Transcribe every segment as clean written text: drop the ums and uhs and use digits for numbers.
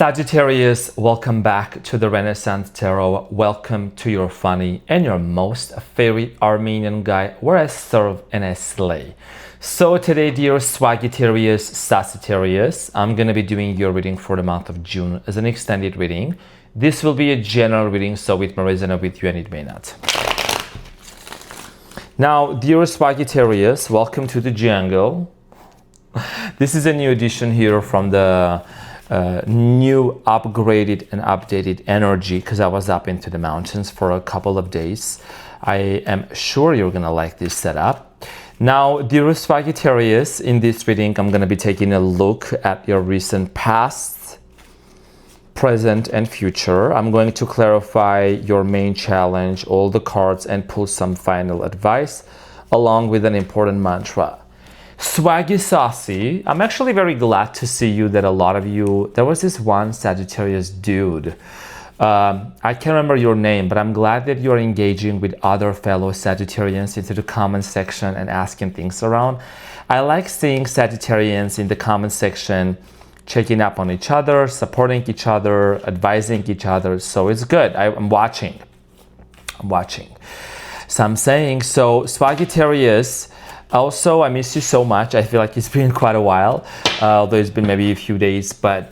Sagittarius, welcome back to the Renaissance Tarot. Welcome to your funny and your most favorite Armenian guy, where I serve and I slay. So today, dear Sagittarius, I'm going to be doing your reading for the month of June as an extended reading. This will be a general reading, so it may resonate with you and it may not. Now, dear Sagittarius, welcome to the jungle. This is a new edition here from the new upgraded and updated energy because I was up into the mountains for a couple of days. I am sure you're gonna like this setup. Now, dear Sagittarius, in this reading I'm gonna be taking a look at your recent past, present and future. I'm going to clarify your main challenge, all the cards, and pull some final advice along with an important mantra. Swaggy Saucy, I'm actually very glad to see you that a lot of you, there was this one Sagittarius dude, I can't remember your name, but I'm glad that you're engaging with other fellow Sagittarians into the comment section and asking things around. I like seeing Sagittarians in the comment section checking up on each other, supporting each other, advising each other, so it's good. I'm watching. So I'm saying, so Sagittarius, also, I miss you so much. I feel like it's been quite a while, although it's been maybe a few days, but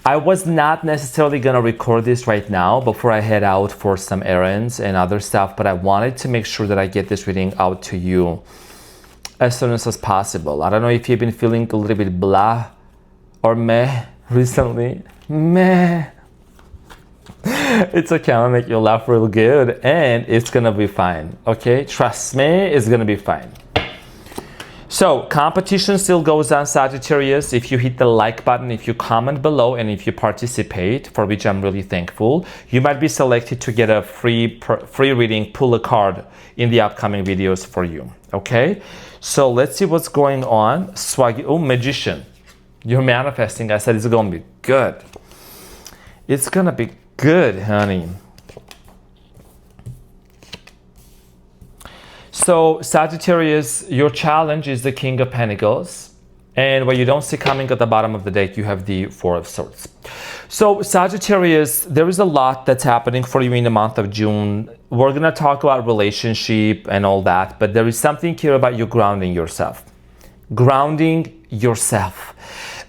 I was not necessarily gonna record this right now before I head out for some errands and other stuff, but I wanted to make sure that I get this reading out to you as soon as possible. I don't know if you've been feeling a little bit blah or meh recently. Meh. It's okay, I'm gonna make you laugh real good and it's gonna be fine, okay? Trust me, it's gonna be fine. So, competition still goes on, Sagittarius. If you hit the like button, if you comment below, and if you participate, for which I'm really thankful, you might be selected to get a free reading, pull a card in the upcoming videos for you, okay? So, let's see what's going on. Swaggy, oh, Magician. You're manifesting. I said it's gonna be good. It's gonna be good, honey. So, Sagittarius, your challenge is the King of Pentacles. And what you don't see coming at the bottom of the deck, you have the Four of Swords. So, Sagittarius, there is a lot that's happening for you in the month of June. We're going to talk about relationship and all that, but there is something here about you grounding yourself. Grounding yourself.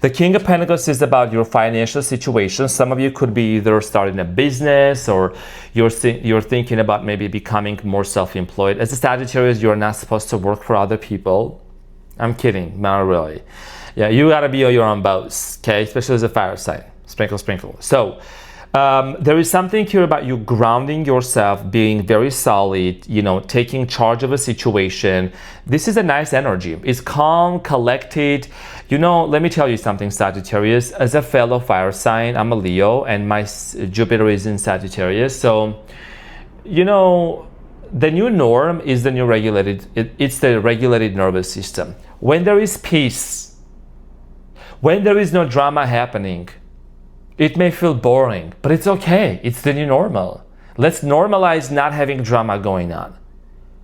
The King of Pentacles is about your financial situation. Some of you could be either starting a business or you're thinking about maybe becoming more self-employed. As a Sagittarius, you're not supposed to work for other people. I'm kidding, not really. Yeah, you gotta be your own boss, okay? Especially as a fire sign. Sprinkle, sprinkle. So, there is something here about you grounding yourself, being very solid, you know, taking charge of a situation. This is a nice energy. It's calm, collected. You know, let me tell you something, Sagittarius. As a fellow fire sign, I'm a Leo and my Jupiter is in Sagittarius. So, you know, the new norm is the new regulated, it's the regulated nervous system. When there is peace, when there is no drama happening, it may feel boring, but it's okay. It's the new normal. Let's normalize not having drama going on.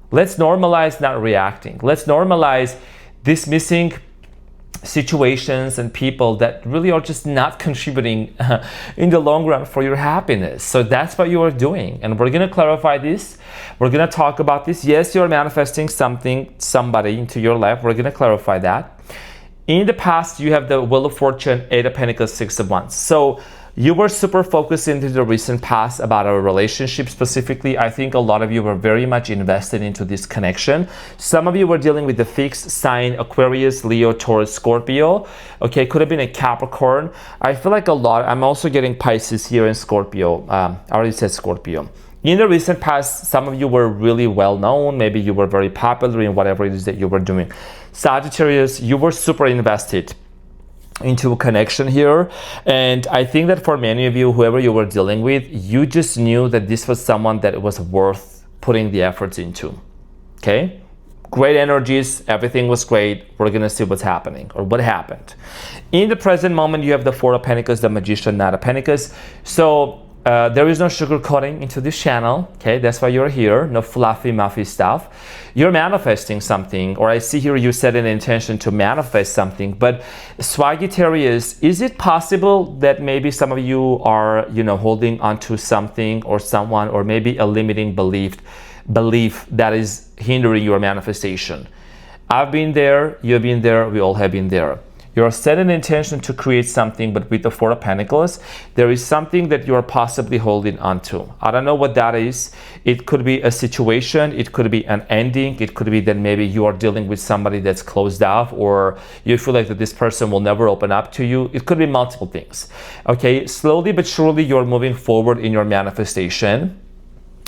Let's normalize not reacting. Let's normalize dismissing situations and people that really are just not contributing in the long run for your happiness. So that's what you are doing. And we're going to clarify this. We're going to talk about this. Yes, you're manifesting somebody into your life. We're going to clarify that. In the past, you have the Wheel of Fortune, Eight of Pentacles, Six of Wands. So you were super focused into the recent past about our relationship specifically. I think a lot of you were very much invested into this connection. Some of you were dealing with the fixed sign, Aquarius, Leo, Taurus, Scorpio. Okay, could have been a Capricorn. I feel like a lot, I'm also getting Pisces here in Scorpio. I already said Scorpio. In the recent past, some of you were really well known. Maybe you were very popular in whatever it is that you were doing. Sagittarius, you were super invested into a connection here. And I think that for many of you, whoever you were dealing with, you just knew that this was someone that was worth putting the efforts into. Okay? Great energies, everything was great. We're gonna see what's happening or what happened. In the present moment, you have the Four of Pentacles, the Magician, Knight of Pentacles. So There is no sugarcoating into this channel, okay? That's why you're here, no fluffy, muffy stuff. You're manifesting something, or I see here you set an intention to manifest something, but Sagittarius, is it possible that maybe some of you are, holding onto something or someone, or maybe a limiting belief that is hindering your manifestation? I've been there, you've been there, we all have been there. You're set an intention to create something, but with the Four of Pentacles, there is something that you're possibly holding onto. I don't know what that is. It could be a situation, it could be an ending, it could be that maybe you are dealing with somebody that's closed off, or you feel like that this person will never open up to you. It could be multiple things. Okay, slowly but surely you're moving forward in your manifestation.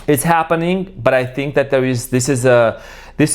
It's happening, but I think that this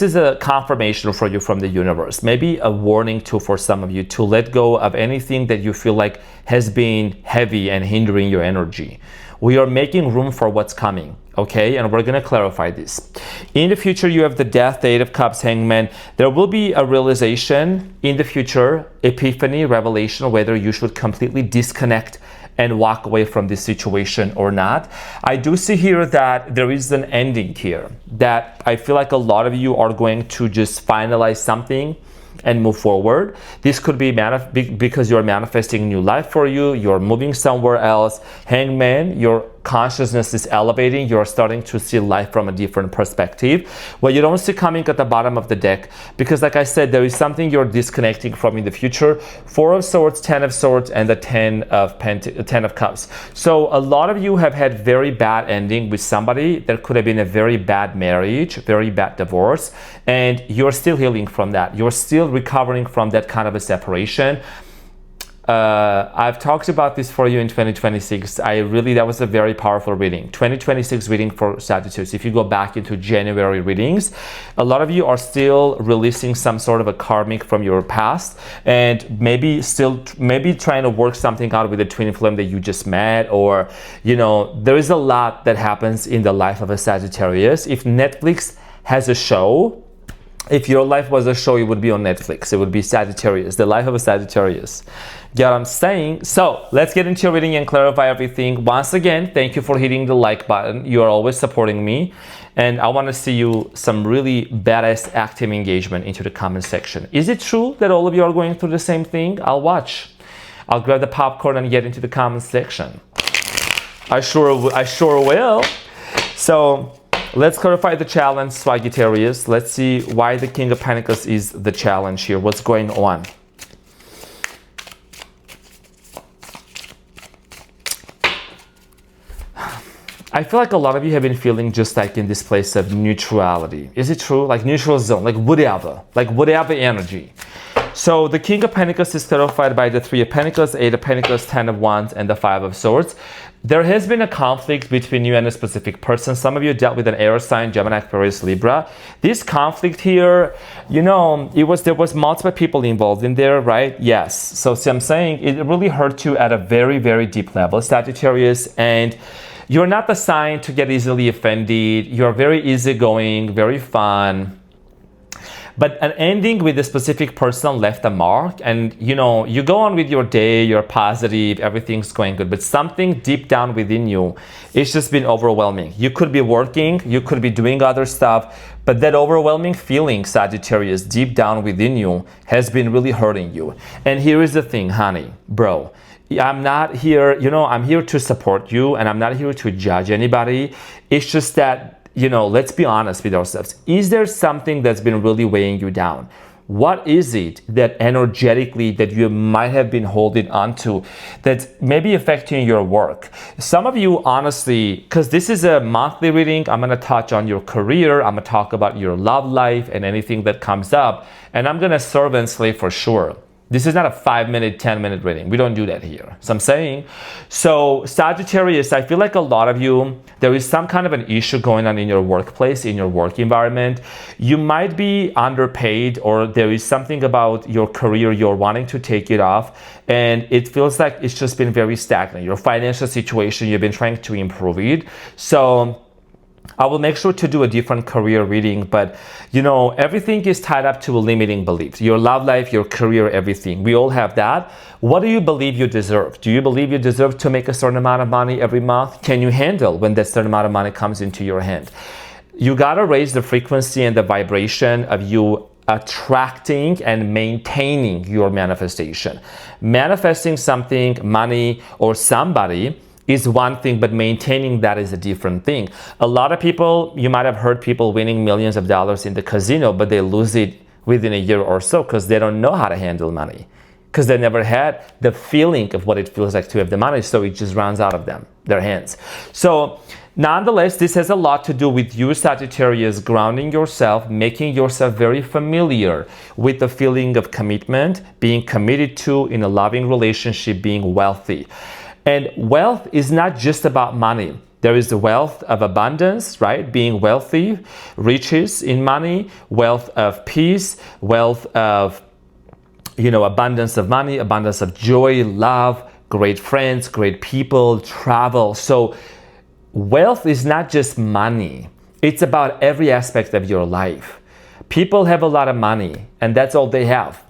is a confirmation for you from the universe. Maybe a warning too for some of you to let go of anything that you feel like has been heavy and hindering your energy. We are making room for what's coming, okay? And we're gonna clarify this. In the future, you have the Death, the Eight of Cups, Hangman. There will be a realization in the future, epiphany, revelation, whether you should completely disconnect and walk away from this situation or not. I do see here that there is an ending here, that I feel like a lot of you are going to just finalize something and move forward. This could be because you're manifesting new life for you, you're moving somewhere else. Hangman, your consciousness is elevating, you're starting to see life from a different perspective. Well, you don't see coming at the bottom of the deck, because like I said, there is something you're disconnecting from in the future. Four of Swords, Ten of Swords, and the Ten of Cups. So a lot of you have had very bad ending with somebody. There could have been a very bad marriage, very bad divorce, and you're still healing from that. You're still recovering from that kind of a separation. I've talked about this for you in 2026. That was a very powerful reading. 2026 reading for Sagittarius. If you go back into January readings, a lot of you are still releasing some sort of a karmic from your past, and maybe trying to work something out with a twin flame that you just met, or, there is a lot that happens in the life of a Sagittarius. If Netflix has a show, if your life was a show, it would be on Netflix. It would be Sagittarius, the life of a Sagittarius. Get what I'm saying? So let's get into your reading and clarify everything. Once again, thank you for hitting the like button. You are always supporting me. And I want to see you some really badass active engagement into the comment section. Is it true that all of you are going through the same thing? I'll watch. I'll grab the popcorn and get into the comment section. I sure will. So let's clarify the challenge, Sagittarius. Let's see why the King of Pentacles is the challenge here. What's going on? I feel like a lot of you have been feeling just like in this place of neutrality. Is it true? Like neutral zone, like whatever energy. So the King of Pentacles is clarified by the Three of Pentacles, Eight of Pentacles, Ten of Wands, and the Five of Swords. There has been a conflict between you and a specific person. Some of you dealt with an air sign, Gemini, Aquarius, Libra. This conflict here, there was multiple people involved in there, right? Yes. So see, I'm saying it really hurt you at a very, very deep level, Sagittarius, and you're not the sign to get easily offended. You're very easygoing, very fun. But an ending with a specific person left a mark, and you go on with your day, you're positive, everything's going good, but something deep down within you, it's just been overwhelming. You could be working, you could be doing other stuff, but that overwhelming feeling, Sagittarius, deep down within you has been really hurting you. And here is the thing, honey, bro. I'm not here, I'm here to support you, and I'm not here to judge anybody. It's just that, let's be honest with ourselves. Is there something that's been really weighing you down? What is it that energetically that you might have been holding onto that's maybe affecting your work? Some of you, honestly, because this is a monthly reading, I'm going to touch on your career, I'm going to talk about your love life and anything that comes up, and I'm going to serve and slay for sure. This is not a 5-minute, 10-minute reading. We don't do that here. So I'm saying, Sagittarius, I feel like a lot of you, there is some kind of an issue going on in your workplace, in your work environment. You might be underpaid, or there is something about your career you're wanting to take it off, and it feels like it's just been very stagnant. Your financial situation, you've been trying to improve it. So I will make sure to do a different career reading, but everything is tied up to a limiting belief. Your love life, your career, everything. We all have that. What do you believe you deserve? Do you believe you deserve to make a certain amount of money every month? Can you handle when that certain amount of money comes into your hand? You gotta raise the frequency and the vibration of you attracting and maintaining your manifestation. Manifesting something, money, or somebody is one thing, but maintaining that is a different thing. A lot of people, you might have heard people winning millions of dollars in the casino, but they lose it within a year or so because they don't know how to handle money, because they never had the feeling of what it feels like to have the money, so it just runs out of their hands. So nonetheless, this has a lot to do with you, Sagittarius, grounding yourself, making yourself very familiar with the feeling of commitment, being committed to in a loving relationship, being wealthy. And wealth is not just about money. There is the wealth of abundance, right? Being wealthy, riches in money, wealth of peace, wealth of, abundance of money, abundance of joy, love, great friends, great people, travel. So wealth is not just money. It's about every aspect of your life. People have a lot of money, and that's all they have.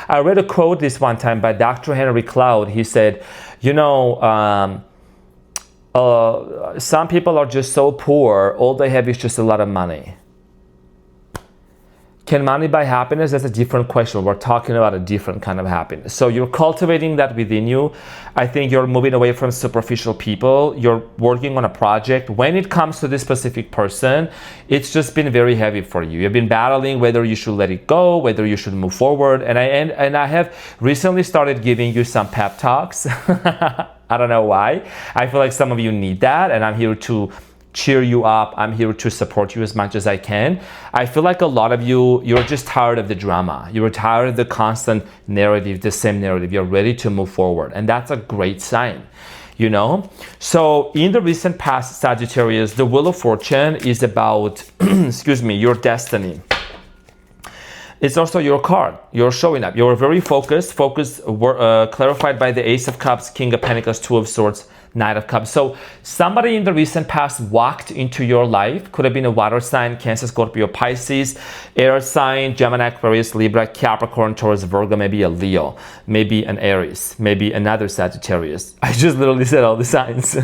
I read a quote this one time by Dr. Henry Cloud. He said, some people are just so poor, all they have is just a lot of money. Can money buy happiness? That's a different question. We're talking about a different kind of happiness. So you're cultivating that within you. I think you're moving away from superficial people. You're working on a project. When it comes to this specific person, it's just been very heavy for you. You've been battling whether you should let it go, whether you should move forward. And I have recently started giving you some pep talks. I don't know why. I feel like some of you need that, and I'm here to cheer you up. I'm here to support you as much as I can. I feel like a lot of you're just tired of the drama. You're tired of the constant narrative, the same narrative. You're ready to move forward. And that's a great sign, So in the recent past, Sagittarius, the Wheel of Fortune is about, your destiny. It's also your card. You're showing up. You're very focused, clarified by the Ace of Cups, King of Pentacles, Two of Swords, Knight of Cups. So somebody in the recent past walked into your life. Could have been a water sign, Cancer, Scorpio, Pisces, air sign, Gemini, Aquarius, Libra, Capricorn, Taurus, Virgo, maybe a Leo, maybe an Aries, maybe another Sagittarius. I just literally said all the signs.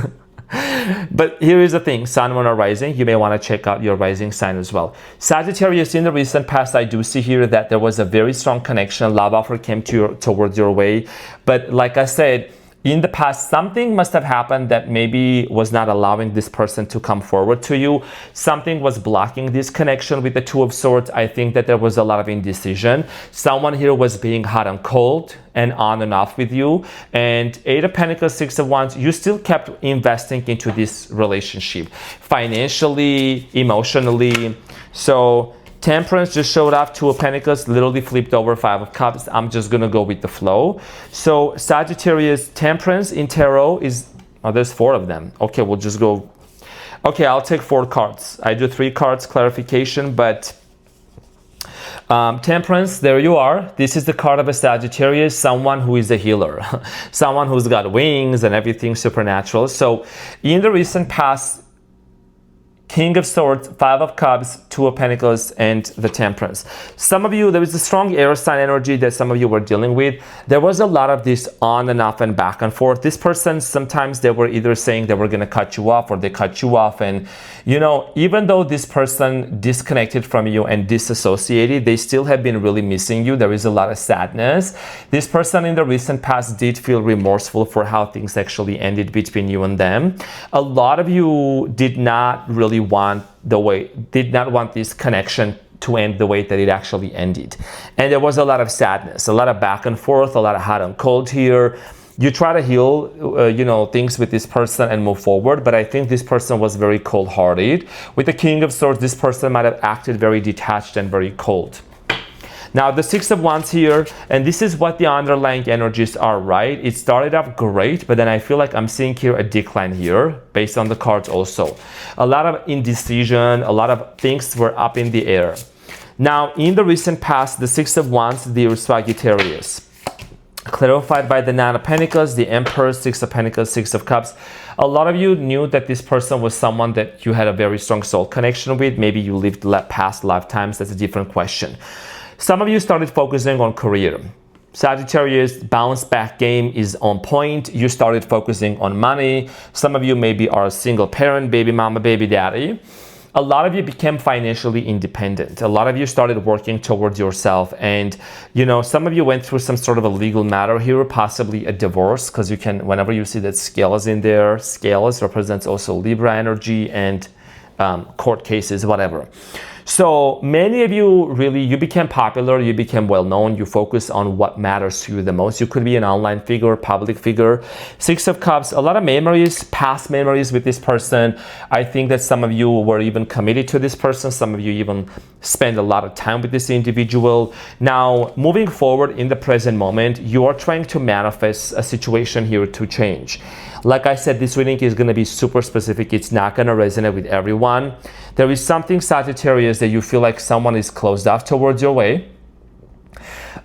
But here is the thing, Sun, Moon, or Rising. You may want to check out your rising sign as well. Sagittarius, in the recent past, I do see here that there was a very strong connection. Love offer came towards your way. But like I said, in the past, something must have happened that maybe was not allowing this person to come forward to you. Something was blocking this connection with the Two of Swords. I think that there was a lot of indecision. Someone here was being hot and cold and on and off with you. And Eight of Pentacles, Six of Wands, you still kept investing into this relationship financially, emotionally. So Temperance just showed up, Two of Pentacles, literally flipped over, Five of Cups. I'm just gonna go with the flow. So Sagittarius, Temperance in Tarot is, there's four of them. Okay, we'll just go. Okay, I'll take 4 cards. I do 3 cards clarification, but Temperance, there you are. This is the card of a Sagittarius, someone who is a healer, someone who's got wings and everything supernatural. So in the recent past, King of Swords, Five of Cups, Two of Pentacles, and the Temperance. Some of you, there was a strong air sign energy that some of you were dealing with. There was a lot of this on and off and back and forth. This person, sometimes they were either saying they were going to cut you off or they cut you off. And, even though this person disconnected from you and disassociated, they still have been really missing you. There is a lot of sadness. This person in the recent past did feel remorseful for how things actually ended between you and them. A lot of you did not really want this connection to end the way that it actually ended. And there was a lot of sadness, a lot of back and forth, a lot of hot and cold here. You try to heal, things with this person and move forward, but I think this person was very cold-hearted. With the King of Swords, this person might have acted very detached and very cold. Now, the Six of Wands here, and this is what the underlying energies are, right? It started off great, but then I feel like I'm seeing here a decline here, based on the cards also. A lot of indecision, a lot of things were up in the air. Now, in the recent past, the Six of Wands, dear Sagittarius, clarified by the Nine of Pentacles, the Emperor, Six of Pentacles, Six of Cups. A lot of you knew that this person was someone that you had a very strong soul connection with. Maybe you lived past lifetimes. That's a different question. Some of you started focusing on career. Sagittarius, bounce back game is on point. You started focusing on money. Some of you maybe are a single parent, baby mama, baby daddy. A lot of you became financially independent. A lot of you started working towards yourself, and some of you went through some sort of a legal matter here, possibly a divorce, because you can, whenever you see that scales in there, scales represents also Libra energy and court cases, whatever. So many of you really, you became popular, you became well known, you focus on what matters to you the most. You could be an online figure, public figure. Six of Cups, a lot of memories, past memories with this person. I think that some of you were even committed to this person. Some of you even spend a lot of time with this individual. Now, moving forward in the present moment, you are trying to manifest a situation here to change. Like I said, this reading is going to be super specific. It's not going to resonate with everyone. There is something, Sagittarius, that you feel like someone is closed off towards your way.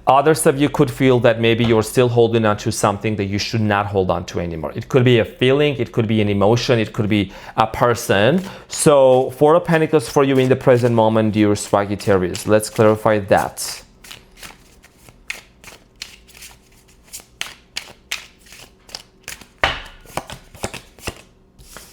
Others of you could feel that maybe you're still holding on to something that you should not hold on to anymore. It could be a feeling, it could be an emotion, it could be a person. So, Four of Pentacles for you in the present moment, dear Sagittarius. Let's clarify that.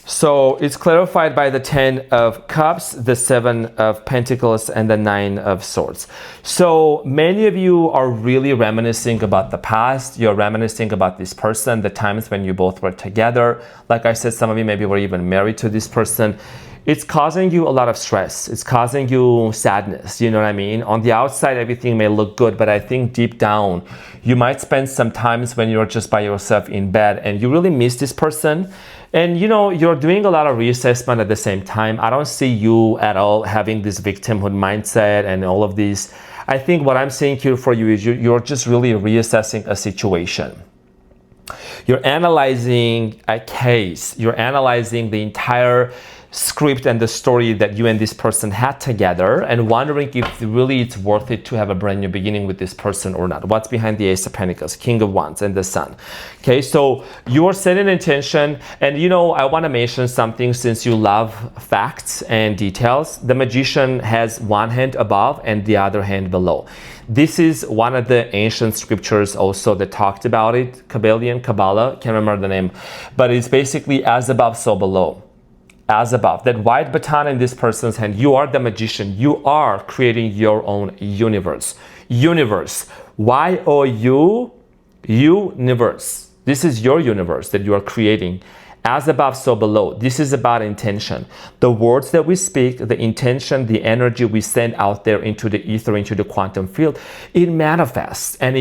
So it's clarified by the Ten of Cups, the Seven of Pentacles, and the Nine of Swords. So many of you are really reminiscing about the past. You're reminiscing about this person, the times when you both were together. Like I said, some of you maybe were even married to this person. It's causing you a lot of stress. It's causing you sadness. You know what I mean? On the outside, everything may look good, but I think deep down, you might spend some times when you're just by yourself in bed and you really miss this person. And you're doing a lot of reassessment at the same time. I don't see you at all having this victimhood mindset and all of these. I think what I'm saying here for you is you're just really reassessing a situation. You're analyzing a case. You're analyzing the entire script and the story that you and this person had together and wondering if really it's worth it to have a brand new beginning with this person or not. What's behind the Ace of Pentacles, King of Wands, and the Sun? Okay, so you are setting intention, and I want to mention something since you love facts and details. The Magician has one hand above and the other hand below. This is one of the ancient scriptures also that talked about it, Kabbalah, can't remember the name, but it's basically as above, so below. As above. That white baton in this person's hand, you are the magician. You are creating your own universe. Universe. Y-O-U, universe. This is your universe that you are creating. As above, so below. This is about intention. The words that we speak, the intention, the energy we send out there into the ether, into the quantum field, it manifests and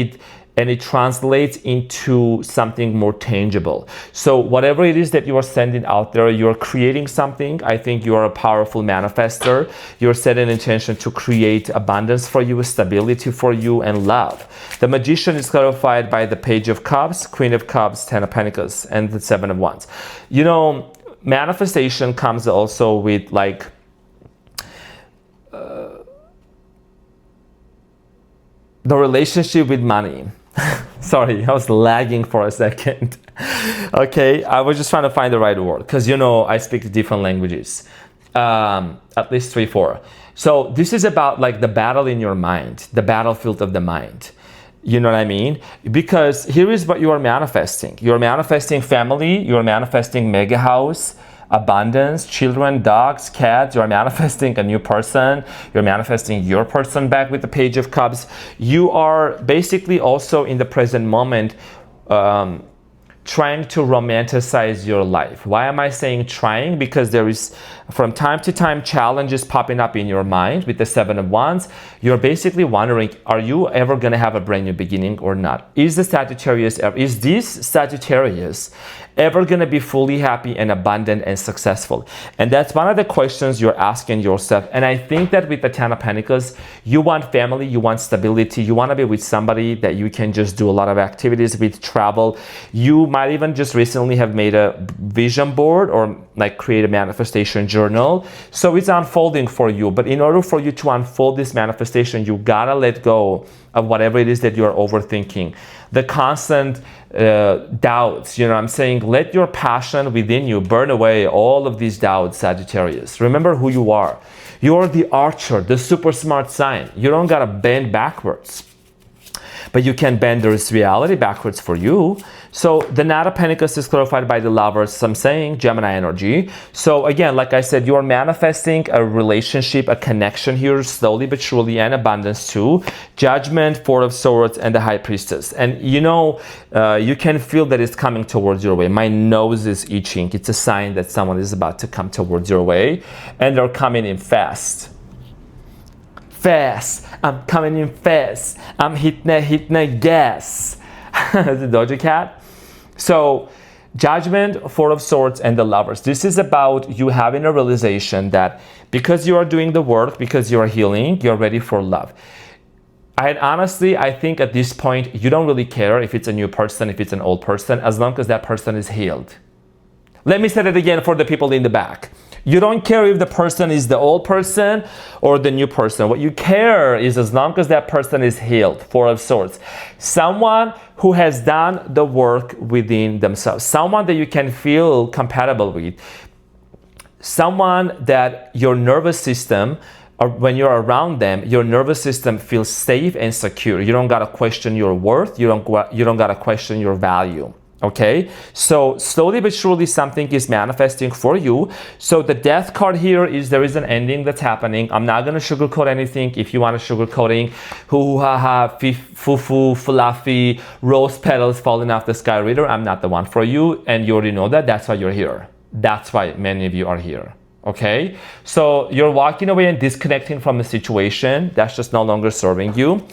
it translates into something more tangible. So whatever it is that you are sending out there, you're creating something. I think you are a powerful manifester. You're setting intention to create abundance for you, stability for you, and love. The Magician is clarified by the Page of Cups, Queen of Cups, Ten of Pentacles, and the Seven of Wands. Manifestation comes also with the relationship with money. Sorry, I was lagging for a second. Okay, I was just trying to find the right word because I speak different languages, at least 3, 4. So this is about the battle in your mind, the battlefield of the mind. You know what I mean? Because here is what you are manifesting. You are manifesting family. You are manifesting mega house, abundance, children, dogs, cats. You're manifesting a new person. You're manifesting your person back with the Page of Cups. You are basically also in the present moment trying to romanticize your life. Why am I saying trying? Because there is from time to time challenges popping up in your mind with the Seven of Wands. You're basically wondering, are you ever going to have a brand new beginning or not? Is this Sagittarius ever going to be fully happy and abundant and successful? And that's one of the questions you're asking yourself. And I think that with the Ten of Pentacles, you want family, you want stability, you want to be with somebody that you can just do a lot of activities with, travel. You might even just recently have made a vision board or like create a manifestation journal. So it's unfolding for you. But in order for you to unfold this manifestation, you gotta let go of whatever it is that you're overthinking. The constant doubts, you know what I'm saying? Let your passion within you burn away all of these doubts, Sagittarius. Remember who you are. You're the archer, the super smart sign. You don't gotta bend backwards. But you can bend this reality backwards for you. So the Knight of Pentacles is clarified by the Lovers, I'm saying Gemini energy. So again, like I said, you are manifesting a relationship, a connection here, slowly but surely, and abundance too. Judgment, Four of Swords, and the High Priestess. And you know, you can feel that it's coming towards your way. My nose is itching. It's a sign that someone is about to come towards your way, and they're coming in fast. Fast, I'm coming in fast. I'm hitting gas. The Doja Cat. So, Judgment, Four of Swords, and the Lovers. This is about you having a realization that because you are doing the work, because you are healing, you're ready for love. And honestly, I think at this point, you don't really care if it's a new person, if it's an old person, as long as that person is healed. Let me say that again for the people in the back. You don't care if the person is the old person or the new person. What you care is as long as that person is healed, Four of Swords. Someone who has done the work within themselves. Someone that you can feel compatible with. Someone that your nervous system, or when you're around them, your nervous system feels safe and secure. You don't gotta question your worth. You don't gotta question your value. Okay, so slowly but surely something is manifesting for you. So the Death card here is there is an ending that's happening. I'm not going to sugarcoat anything. If you want a sugarcoating, hoo-ha-ha, foo-foo, fluffy, rose petals falling off the sky reader, I'm not the one for you. And you already know that. That's why you're here. That's why many of you are here. Okay, so you're walking away and disconnecting from the situation. That's just no longer serving you.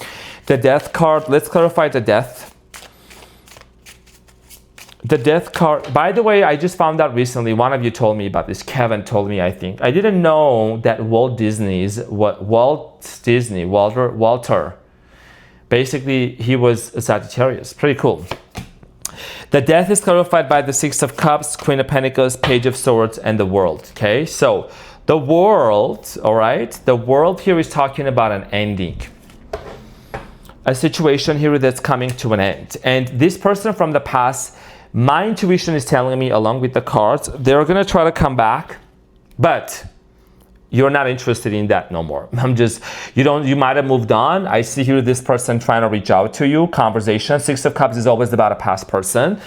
The Death card, let's clarify the Death. The Death card, by the way, I just found out recently, one of you told me about this, Kevin told me, I think. I didn't know that Walter, basically he was a Sagittarius. Pretty cool. The Death is clarified by the Six of Cups, Queen of Pentacles, Page of Swords, and the World. Okay, so the World, all right, the World here is talking about an ending. A situation here that's coming to an end. And this person from the past, my intuition is telling me, along with the cards, they're gonna try to come back, but you're not interested in that no more. You might have moved on. I see here this person trying to reach out to you, conversation. Six of Cups is always about a past person.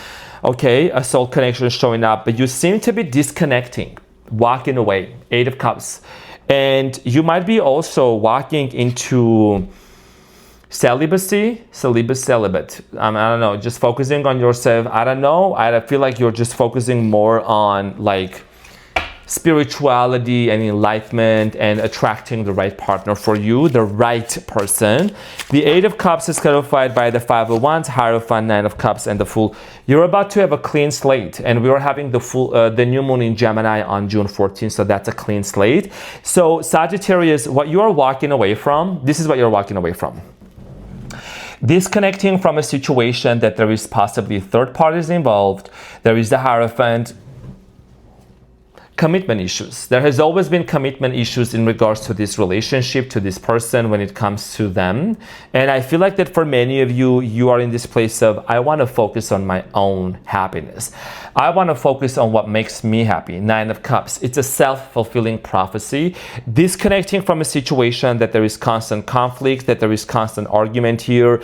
Okay, a soul connection is showing up, but you seem to be disconnecting, walking away. Eight of Cups. And you might be also walking into celibate. I don't know, just focusing on yourself. I don't know. I feel like you're just focusing more on like spirituality and enlightenment and attracting the right partner for you, the right person. The Eight of Cups is clarified by the Five of Wands, Hierophant, Nine of Cups, and the Fool. You're about to have a clean slate, and we are having the new moon in Gemini on June 14th, so that's a clean slate. So Sagittarius, what you are walking away from, this is what you're walking away from. Disconnecting from a situation that there is possibly third parties involved. There is the Hierophant. Commitment issues. There has always been commitment issues in regards to this relationship, to this person when it comes to them. And I feel like that for many of you, you are in this place of, I want to focus on my own happiness. I want to focus on what makes me happy. Nine of Cups. It's a self-fulfilling prophecy. Disconnecting from a situation that there is constant conflict, that there is constant argument here.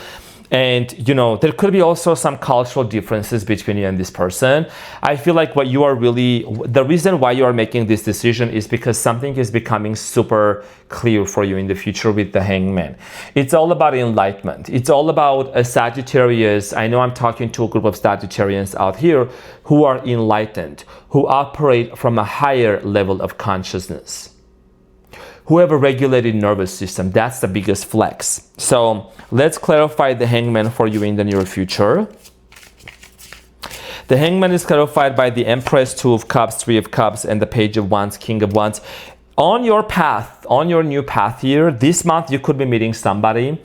And, you know, there could be also some cultural differences between you and this person. I feel like what you are really, the reason why you are making this decision is because something is becoming super clear for you in the future with the Hangman. It's all about enlightenment. It's all about a Sagittarius. I know I'm talking to a group of Sagittarians out here who are enlightened, who operate from a higher level of consciousness, who have a regulated nervous system. That's the biggest flex. So let's clarify the Hangman for you in the near future. The Hangman is clarified by the Empress, Two of Cups, Three of Cups, and the Page of Wands, King of Wands. On your path, on your new path here, this month you could be meeting somebody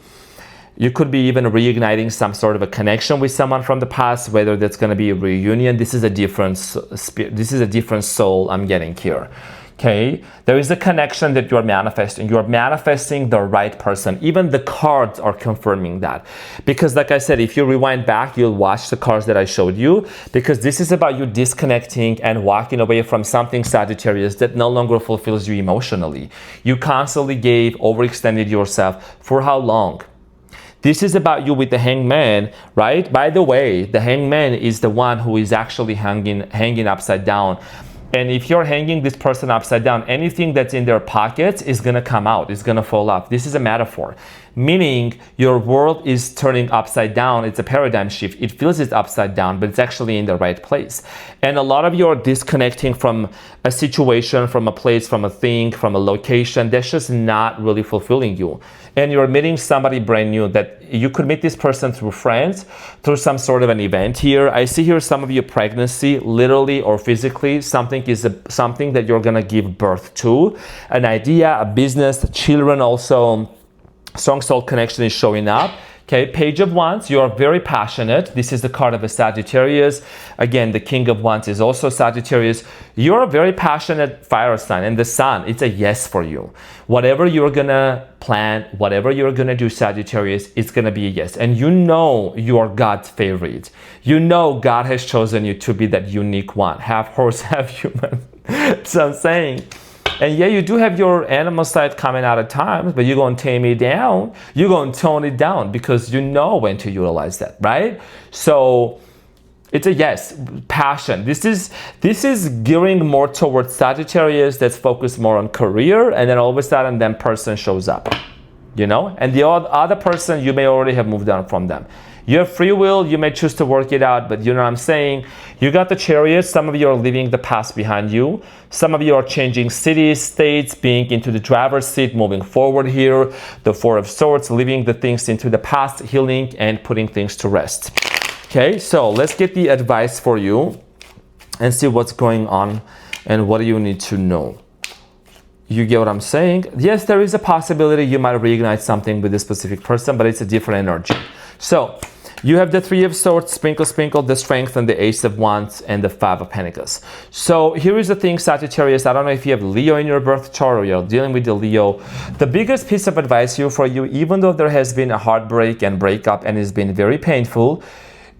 You could be even reigniting some sort of a connection with someone from the past, whether that's going to be a reunion. This is a different spirit. This is a different soul I'm getting here. Okay, there is a connection that you're manifesting. You're manifesting the right person. Even the cards are confirming that. Because like I said, if you rewind back, you'll watch the cards that I showed you. Because this is about you disconnecting and walking away from something, Sagittarius, that no longer fulfills you emotionally. You constantly overextended yourself. For how long? This is about you with the Hangman, right? By the way, the Hangman is the one who is actually hanging upside down. And if you're hanging this person upside down, anything that's in their pockets is going to come out. It's going to fall off. This is a metaphor, meaning your world is turning upside down. It's a paradigm shift. It feels it's upside down, but it's actually in the right place. And a lot of you are disconnecting from a situation, from a place, from a thing, from a location that's just not really fulfilling you. And you're meeting somebody brand new that you could meet this person through friends, through some sort of an event here. I see here some of your pregnancy, literally or physically, something that you're gonna give birth to. An idea, a business, children also. Strong soul connection is showing up. Okay, Page of Wands, you are very passionate. This is the card of a Sagittarius. Again, the King of Wands is also Sagittarius. You're a very passionate fire sign, and the Sun, it's a yes for you. Whatever you're gonna plan, whatever you're gonna do, Sagittarius, it's gonna be a yes. And you know you are God's favorite. You know God has chosen you to be that unique one. Half horse, half human. So I'm saying, and yeah, you do have your animal side coming out at times, but you're going to tame it down. You're going to tone it down because you know when to utilize that, right? So it's a yes, passion. This is gearing more towards Sagittarius that's focused more on career, and then all of a sudden, that person shows up, you know? And the other person, you may already have moved on from them. You have free will, you may choose to work it out, but you know what I'm saying? You got the Chariot, some of you are leaving the past behind you. Some of you are changing cities, states, being into the driver's seat, moving forward here. The Four of Swords, leaving the things into the past, healing and putting things to rest. Okay, so let's get the advice for you and see what's going on and what do you need to know. You get what I'm saying? Yes, there is a possibility you might reignite something with this specific person, but it's a different energy. So you have the Three of Swords, sprinkle, the Strength, and the Ace of Wands, and the Five of Pentacles. So here is the thing, Sagittarius. I don't know if you have Leo in your birth chart or you're dealing with the Leo. The biggest piece of advice here for you, even though there has been a heartbreak and breakup and it's been very painful,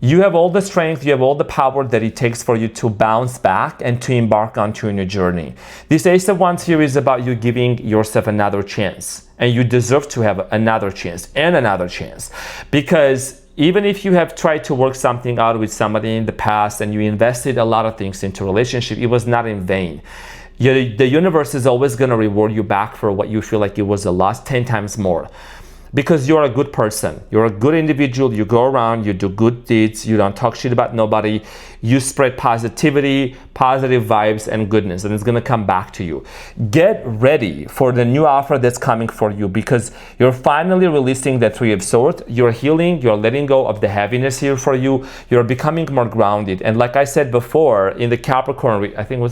you have all the strength, you have all the power that it takes for you to bounce back and to embark onto a new journey. This Ace of Wands here is about you giving yourself another chance. And you deserve to have another chance and another chance. Because even if you have tried to work something out with somebody in the past and you invested a lot of things into a relationship, it was not in vain. The universe is always going to reward you back for what you feel like it was a loss 10 times more. Because you're a good person, you're a good individual, you go around, you do good deeds, you don't talk shit about nobody, you spread positivity, positive vibes and goodness, and it's gonna come back to you. Get ready for the new offer that's coming for you because you're finally releasing the Three of Swords, you're healing, you're letting go of the heaviness here for you, you're becoming more grounded. And like I said before, in the Capricorn, I think it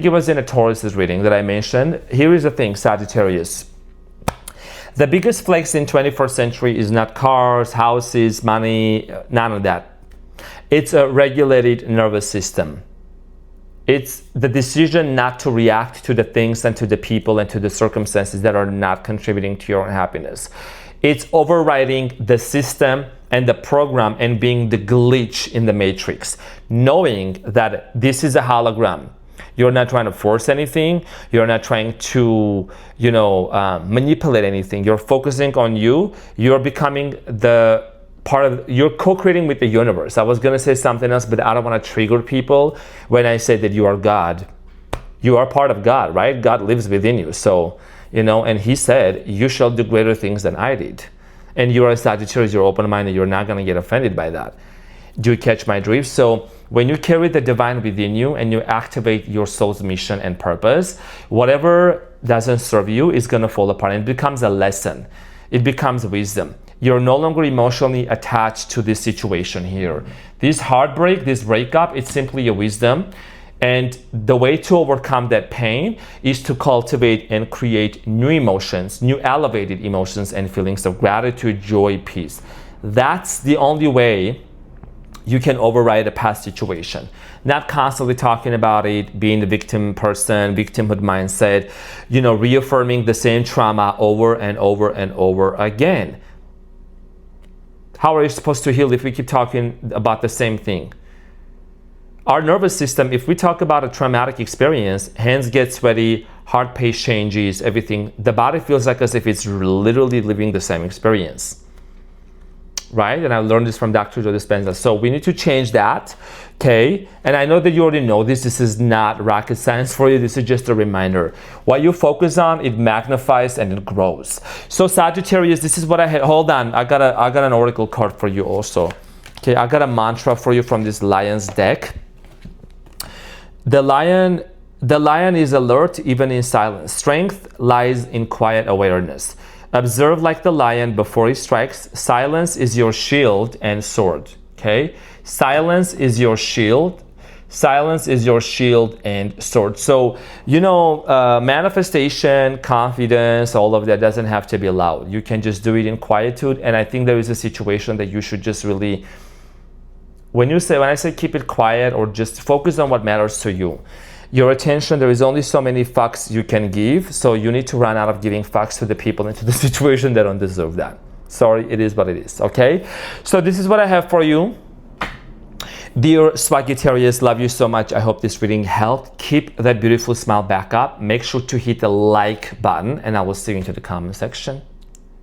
was in a Taurus's reading that I mentioned. Here is the thing, Sagittarius. The biggest flex in 21st century is not cars, houses, money, none of that. It's a regulated nervous system. It's the decision not to react to the things and to the people and to the circumstances that are not contributing to your happiness. It's overriding the system and the program and being the glitch in the matrix, knowing that this is a hologram. You're not trying to force anything. You're not trying to, manipulate anything. You're focusing on you. You're becoming the part of, you're co-creating with the universe. I was going to say something else, but I don't want to trigger people when I say that you are God. You are part of God, right? God lives within you. So, and he said, you shall do greater things than I did. And you are a Sagittarius, you're open-minded, you're not going to get offended by that. Do you catch my drift? So when you carry the divine within you and you activate your soul's mission and purpose, whatever doesn't serve you is going to fall apart and it becomes a lesson. It becomes wisdom. You're no longer emotionally attached to this situation here. This heartbreak, this breakup, it's simply a wisdom. And the way to overcome that pain is to cultivate and create new emotions, new elevated emotions and feelings of gratitude, joy, peace. That's the only way you can override a past situation. Not constantly talking about it, being the victim person, victimhood mindset, reaffirming the same trauma over and over and over again. How are you supposed to heal if we keep talking about the same thing? Our nervous system, if we talk about a traumatic experience, hands get sweaty, heart pace changes, everything. The body feels like as if it's literally living the same experience, right? And I learned this from Dr. Joe Dispenza. So we need to change that, okay? And I know that you already know this. This is not rocket science for you. This is just a reminder. What you focus on, it magnifies and it grows. So Sagittarius, this is what I had. Hold on, I got an oracle card for you also. Okay, I got a mantra for you from this Lion's deck. The lion is alert even in silence. Strength lies in quiet awareness. Observe like the lion before he strikes. Silence is your shield and sword. Okay? Silence is your shield. Silence is your shield and sword. So, manifestation, confidence, all of that doesn't have to be loud. You can just do it in quietude. And I think there is a situation that you should just really, when I say keep it quiet or just focus on what matters to you. Your attention, there is only so many fucks you can give, so you need to run out of giving fucks to the people into the situation that don't deserve that. Sorry, it is what it is, okay? So this is what I have for you. Dear Sagittarius, love you so much. I hope this reading helped. Keep that beautiful smile back up. Make sure to hit the like button, and I will see you into the comment section.